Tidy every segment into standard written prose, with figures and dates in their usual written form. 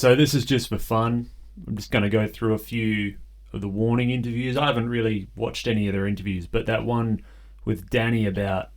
right, so this is just for fun. I'm just going to go through a few of the Warning interviews. I haven't really watched any of their interviews, but that one with Danny about,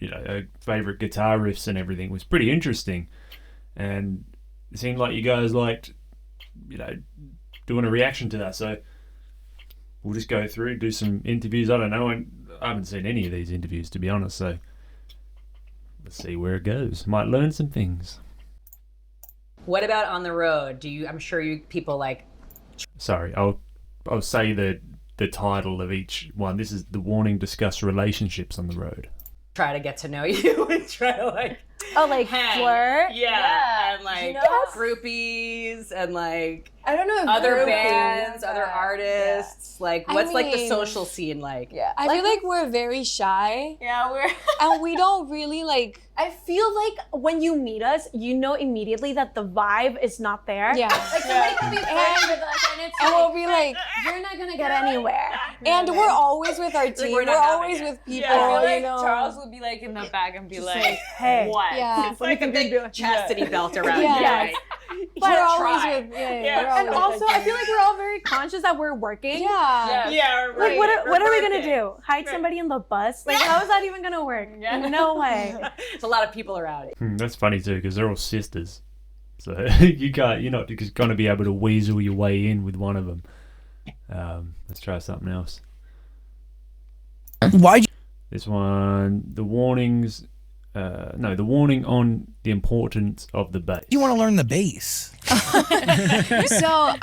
her favourite guitar riffs and everything was pretty interesting. And it seemed like you guys liked, doing a reaction to that. So we'll just go through, do some interviews. I don't know. I haven't seen any of these interviews, to be honest, so let's see where it goes. Might learn some things. What about on the road? I'm sure you people like... Sorry, I'll say the title of each one. This is The Warning Discuss Relationships on the Road. Try to get to know you and try to flirt? Yeah. And groupies and I don't know. Other bands, other artists. Yeah. What's the social scene like? Yeah. I feel like we're very shy. Yeah, we're... and we don't really I feel like when you meet us, you know immediately that the vibe is not there. Yeah. Somebody could be friends with us and it's we'll be like, you're not gonna get anywhere. And we're always with our team. We're always with people, I feel like Charles would be in the back and be like, hey, what? Yeah. It's like a big chastity belt around you. Yeah. But we're always with, and also, I feel like we're all very conscious that we're working. Yeah. Right. What are we gonna do? Hide somebody in the bus? How is that even gonna work? No way. There's a lot of people around. That's funny too, because they're all sisters. So you're not just going to be able to weasel your way in with one of them. Let's try something else. This one, the warnings. The warning on the importance of the bass. You want to learn the bass. So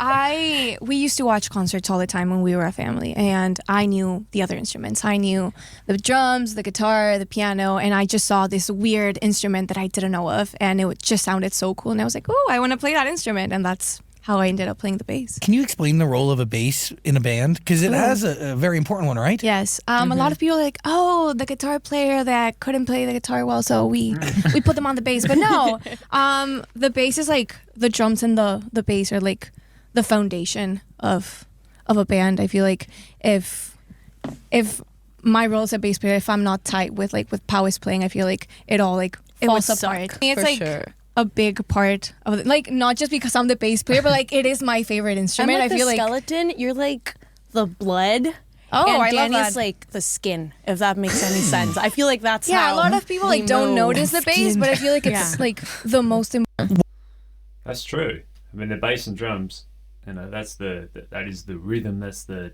we used to watch concerts all the time when we were a family, and I knew the other instruments. I knew the drums, the guitar, the piano, and I just saw this weird instrument that I didn't know of, and it just sounded so cool, and I was like, oh, I want to play that instrument, and that's how I ended up playing the bass. Can you explain the role of a bass in a band? Because it has a very important one, right? Yes. A lot of people are like, oh, the guitar player that couldn't play the guitar well, so we put them on the bass. But no, the bass is the drums and the bass are the foundation of a band. I feel like if my role as a bass player, if I'm not tight with Pau is playing, I feel like it all falls apart. It's a big part of it. Not just because I'm the bass player, but it is my favorite instrument. I feel like skeleton, you're the blood. Oh, and I Danny's love that. the skin, if that makes any sense. I feel like that's how a lot of people don't notice the bass, but I feel like it's the most important. That's true. I mean, the bass and drums, that is the rhythm. That's the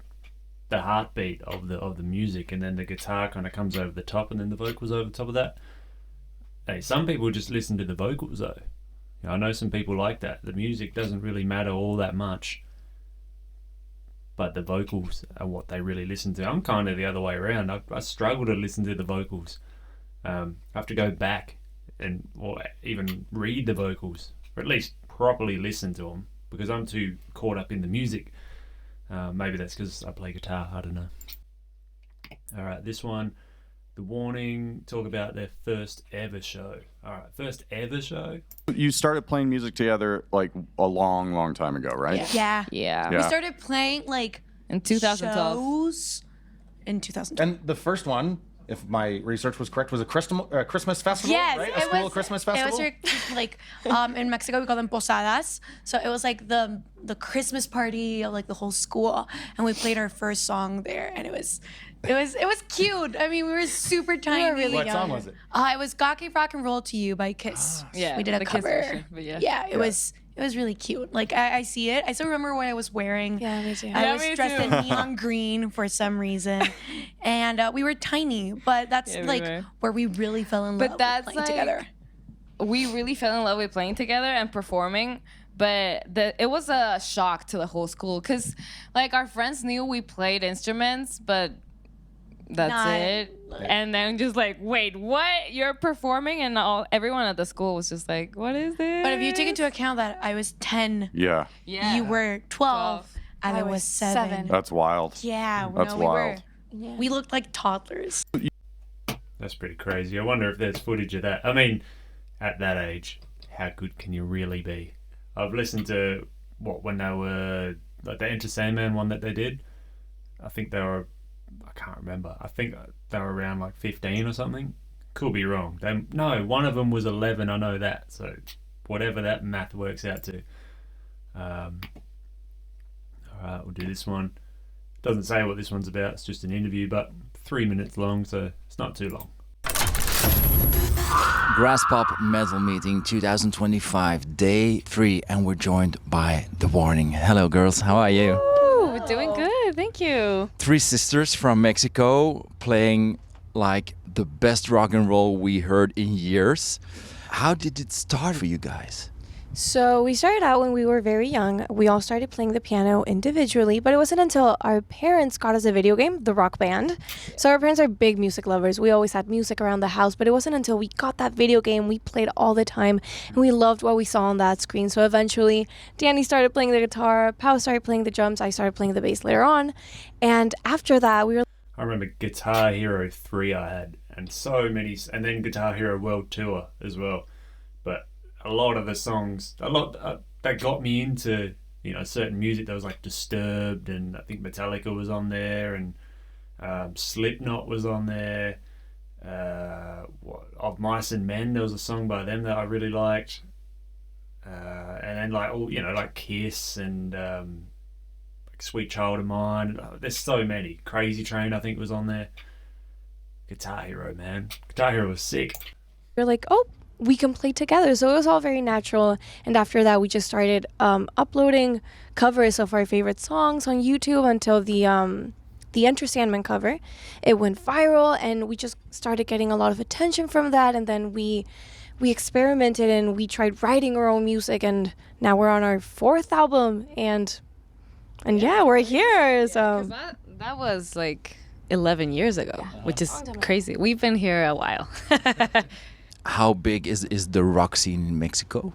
heartbeat of the music, and then the guitar kind of comes over the top, and then the vocals over the top of that. Hey, some people just listen to the vocals though. I know some people like that. The music doesn't really matter all that much, but the vocals are what they really listen to. I'm kind of the other way around. I struggle to listen to the vocals. I have to go back or even read the vocals, or at least properly listen to them, because I'm too caught up in the music. Maybe that's because I play guitar. I don't know. All right, this one. The Warning talk about their first ever show. All right, first ever show. You started playing music together a long, long time ago, right? Yeah. Yeah. We started playing in 2012. shows in 2012. And the first one, if my research was correct, was a Christmas festival, yes, right? A school Christmas festival? It was in Mexico we call them posadas. So it was the Christmas party of the whole school, and we played our first song there, and it was cute. I mean, we were super tiny. We were really What young. song was it? It was "Gawky Rock and Roll to You" by Kiss. Yeah, we did a the Kiss cover. version, but It was really cute. I see it. I still remember what I was wearing. Yeah, me too. I was me dressed too. in neon green for some reason, and we were tiny. But that's we were. where we really fell in love. But that's with playing together. We really fell in love with playing together and performing. But it was a shock to the whole school, because our friends knew we played instruments, but that's it. And then just wait, what? You're performing? And everyone at the school was just like, what is this? But if you take into account that I was 10, Yeah. you were 12, and I was 7. That's wild. Yeah, That's wild. We looked like toddlers. That's pretty crazy. I wonder if there's footage of that. I mean, at that age, how good can you really be? I've listened to when they were the Enter Sandman one that they did. I think they were, I can't remember. I think they were around 15 or something. Could be wrong. No, one of them was 11. I know that. So whatever that math works out to. All right, we'll do this one. Doesn't say what this one's about. It's just an interview, but 3 minutes long, so it's not too long. Grass Pop Metal Meeting 2025, day 3, and we're joined by The Warning. Hello, girls. How are you? Ooh, we're doing good. Thank you. 3 sisters from Mexico playing like the best rock and roll we heard in years. How did it start for you guys? So we started out when we were very young. We all started playing the piano individually, but it wasn't until our parents got us a video game, the Rock Band. So our parents are big music lovers. We always had music around the house, but it wasn't until we got that video game we played all the time, and we loved what we saw on that screen. So eventually, Danny started playing the guitar, Pau started playing the drums, I started playing the bass later on, and after that, we were. I remember Guitar Hero 3 I had, and so many, and then Guitar Hero World Tour as well. But a lot of the songs, that got me into, you know, certain music that was like Disturbed, and I think Metallica was on there, and Slipknot was on there. Of Mice and Men, there was a song by them that I really liked. And then like all, you know, like Kiss and like Sweet Child of Mine. There's so many. Crazy Train, I think, was on there. Guitar Hero, man. Guitar Hero was sick. We're like, oh, we can play together. So it was all very natural. And after that, we just started uploading covers of our favorite songs on YouTube until the Enter Sandman cover. It went viral, and we just started getting a lot of attention from that. And then we experimented, and we tried writing our own music, and now we're on our 4th album, and yeah, we're here. So That was like 11 years ago, which is crazy. We've been here a while. How big is the rock scene in Mexico?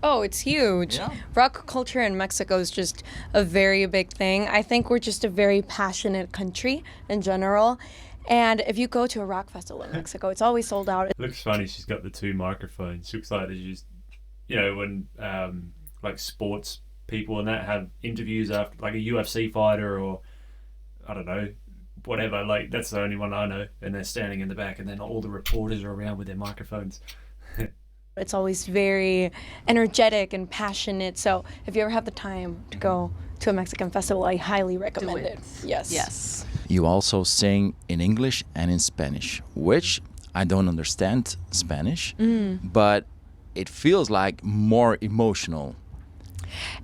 Oh, it's huge. Yeah. Rock culture in Mexico is just a very big thing. I think we're just a very passionate country in general. And if you go to a rock festival in Mexico, it's always sold out. It looks funny, she's got the 2 microphones. She looks like they just, you know, when like sports people and that have interviews after, like a UFC fighter or, I don't know, whatever, like that's the only one I know, and they're standing in the back, and then all the reporters are around with their microphones. It's always very energetic and passionate. So if you ever have the time to go to a Mexican festival, I highly recommend it. Yes. Yes. You also sing in English and in Spanish, which I don't understand Spanish, but it feels like more emotional.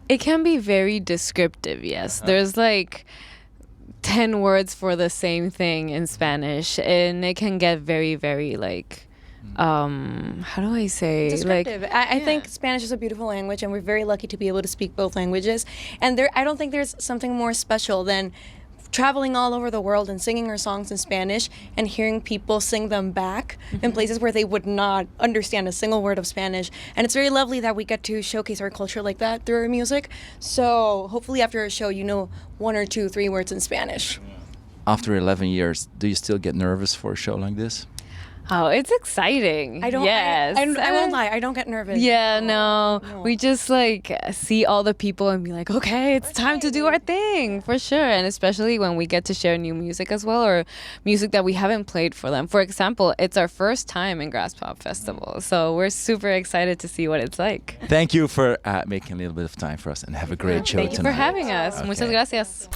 It can be very descriptive, yes. There's like 10 words for the same thing in Spanish, and it can get very, very like, how do I say? Descriptive. Like, I think Spanish is a beautiful language, and we're very lucky to be able to speak both languages. And I don't think there's something more special than traveling all over the world and singing our songs in Spanish and hearing people sing them back in places where they would not understand a single word of Spanish. And it's very lovely that we get to showcase our culture like that through our music. So hopefully after a show, you know 1 or 2, 3 words in Spanish. After 11 years, do you still get nervous for a show like this? oh, it's exciting. I don't. Yes. I won't lie. I don't get nervous. Yeah, no. We just like see all the people and be like, okay, it's time to do our thing for sure. And especially when we get to share new music as well, or music that we haven't played for them. For example, it's our first time in Grass Pop Festival, so we're super excited to see what it's like. Thank you for making a little bit of time for us, and have a great show Thank you tonight. for having us. Okay. Muchas gracias.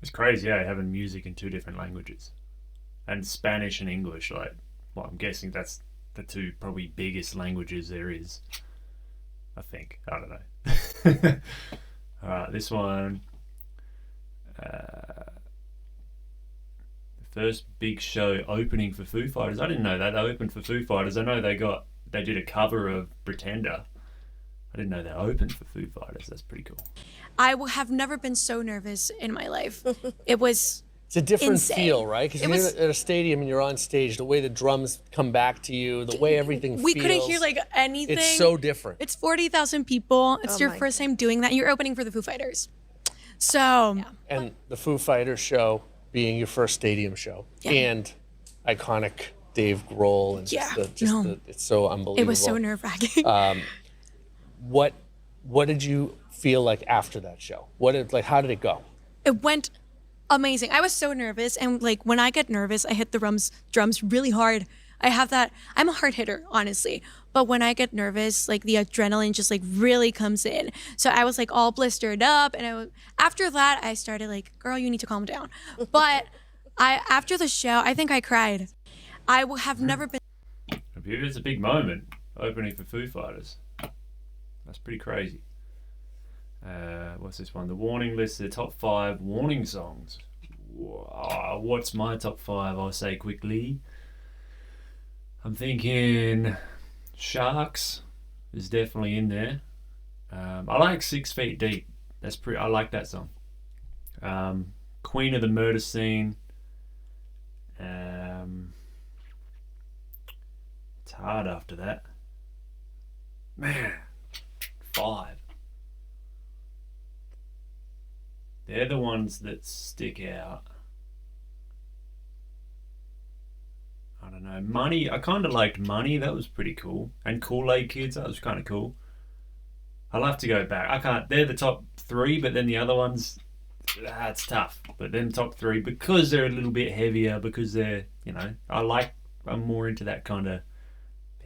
It's crazy, yeah, having music in 2 different languages. And Spanish and English, like, well, I'm guessing that's the 2 probably biggest languages there is. I think. I don't know. Alright, this one. The first big show opening for Foo Fighters. I didn't know that. They opened for Foo Fighters. I know they did a cover of Pretender. I didn't know they opened for Foo Fighters. That's pretty cool. I have never been so nervous in my life. It was. It's a different insane. feel, right? Because when you're at a stadium and you're on stage, the way the drums come back to you, the way everything We feels. couldn't hear like anything. It's so different. It's 40,000 people. It's your first time doing that. You're opening for the Foo Fighters. So. And the Foo Fighters show being your first stadium show. And iconic Dave Grohl. And it's so unbelievable. It was so nerve-wracking. What did you feel like after that show? How did it go? It went amazing. I was so nervous, and like when I get nervous, I hit the drums really hard. I have that. I'm a hard hitter, honestly. But when I get nervous, like the adrenaline just like really comes in. So I was like all blistered up, and after that I started like, girl, you need to calm down. But after the show, I think I cried. Have never been. It's a big moment opening for Foo Fighters. That's pretty crazy. What's this one? The Warning list, the top 5 Warning songs. What's my top 5? I'll say quickly. I'm thinking Sharks is definitely in there. I like 6 Feet Deep. I like that song. Queen of the Murder Scene. It's hard after that. Man, 5. They're the ones that stick out. I don't know. Money, I kind of liked Money. That was pretty cool. And Kool-Aid Kids, that was kind of cool. I'll have to go back. They're the top 3, but then the other ones, it's tough. But then top 3, because they're a little bit heavier, because they're, I'm more into that kind of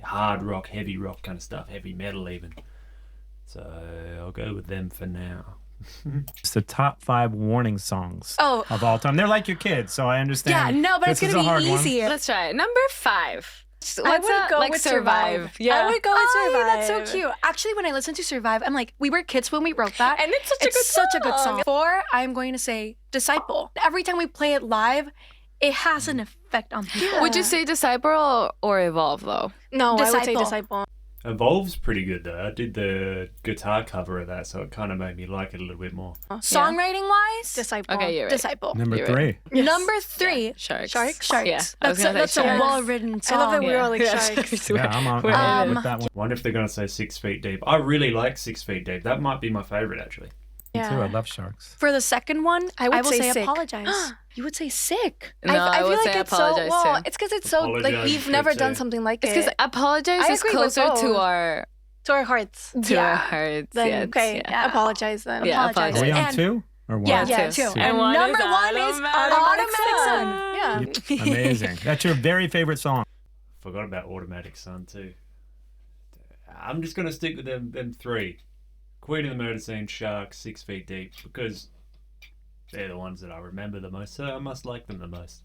hard rock, heavy rock kind of stuff, heavy metal even. So I'll go with them for now. It's the top 5 Warning songs Oh. of all time. They're like your kids, so I understand. Yeah, no, but it's This is gonna a hard be one. easy. Let's try it. Number 5. I would go with Survive. Yeah. I would go with Survive. That's so cute. Actually, when I listen to Survive, I'm like, we were kids when we wrote that. And it's such a good song. 4, I'm going to say Disciple. Every time we play it live, it has an effect on people. Would you say Disciple or Evolve though? No, I would say Disciple. Disciple. Evolve's pretty good though. I did the guitar cover of that, so it kind of made me like it a little bit more. Songwriting wise, Disciple. Okay, you're right. Disciple. Number You're 3. right. Yes. Number 3, Sharks. Sharks. Yeah, I was gonna That's say a Sharks. well-written song. I love that we were all like Yeah. Sharks. Yeah, I'm on with that one. Wonder if they're gonna say 6 Feet Deep. I really like 6 Feet Deep. That might be my favorite actually. Me too. I love Sharks. For the second one, I would will say say Sick. Apologize. You would say sick. No, I feel would like say it's so Apologize well. too. It's because it's so like Apologize we've good never too. done something like It's it. because Apologize I is agree with closer to both. our hearts. hearts. Then yeah, okay, yeah. apologize then. Yeah, Apologize. Are we on And- 2 or 1? Yeah, Yeah, two. two. And one number is 1 is Automatic Sun. Yeah. Amazing. That's your very favorite song. Forgot about Automatic Sun too. I'm just gonna stick with them 3. Queen of the Murder Scene, Sharks, 6 Feet Deep, because they're the ones that I remember the most, so I must like them the most.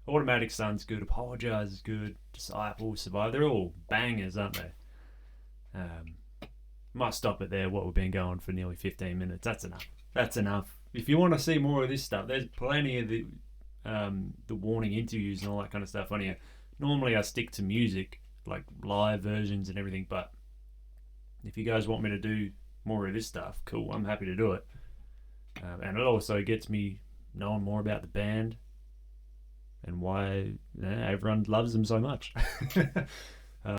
Automatic Sun's good, Apologize is good, Disciple, Survive, they're all bangers, aren't they? Might stop it there, what we've been going for nearly 15 minutes. That's enough. If you want to see more of this stuff, there's plenty of the Warning interviews and all that kind of stuff on here. Normally I stick to music, like live versions and everything, but if you guys want me to do more of this stuff, cool, I'm happy to do it. And it also gets me knowing more about the band and why everyone loves them so much.